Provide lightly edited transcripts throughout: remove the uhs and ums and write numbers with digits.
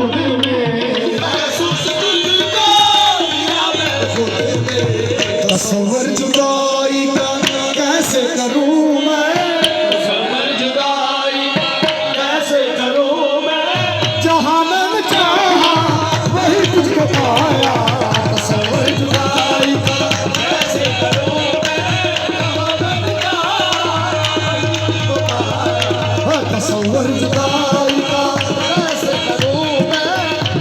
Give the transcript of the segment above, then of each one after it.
खुद में, महसूस तुझको किया मैं खुद में। तसव्वुर जुदाई का कैसे करूं मैं, तसव्वुर जुदाई का कैसे करूं मैं, जहां मैंने चाहा वही तुझको पाया। तसव्वुर जुदाई का कैसे करूं मैं, जहां मैंने चाहा वही तुझको पाया। तसव्वुर जुदाई का कैसे करूं मैं,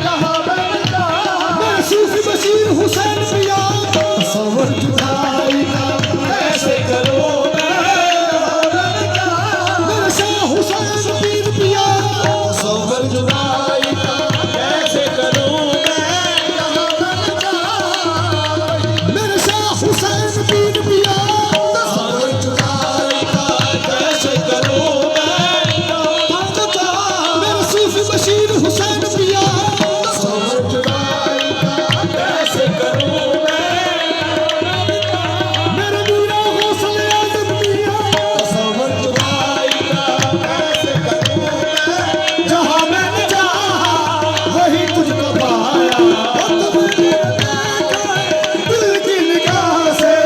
जहां मैंने चाहा। मैं सूफी बशीर हुसैन पिया, तसव्वुर जुदाई का कैसे करूं मैं, मेरे शाह हुसैन पीर पिया। तसव्वुर जुदाई का कैसे करूं मैं, मेरे शाह हुसैन पीर पिया। तसव्वुर जुदाई का कैसे करूं मैं, मेरे सूफी बशीर हुसैन पिया। तसव्वुर जुदाई का कैसे करूं मेरे बुरा हौसले आदम पिया। तसव्वुर जुदाई का कैसे करूं मैं, जहां मैंने चाहा वही तुझको पाया। तुझे मैंने देखा दिल की निगाह से,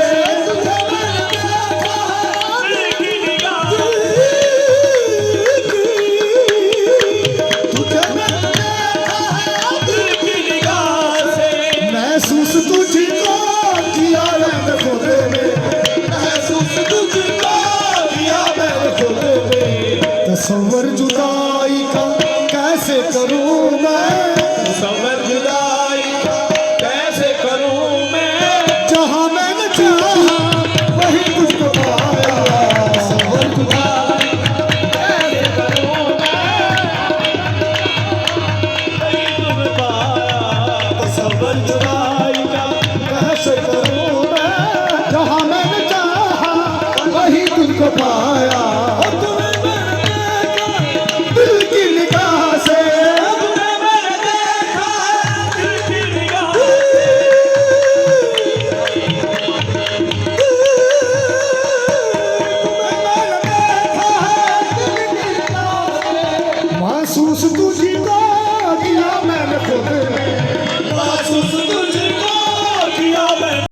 तुझे मैंने देखा दिल की निगाह से, तुझे मैंने देखा दिल की निगाह से। महसूस तुझको किया मैंने खुद में, महसूस तुझको किया मैंने खुद में। तसव्वुर जुदाई का कैसे करूं मैं,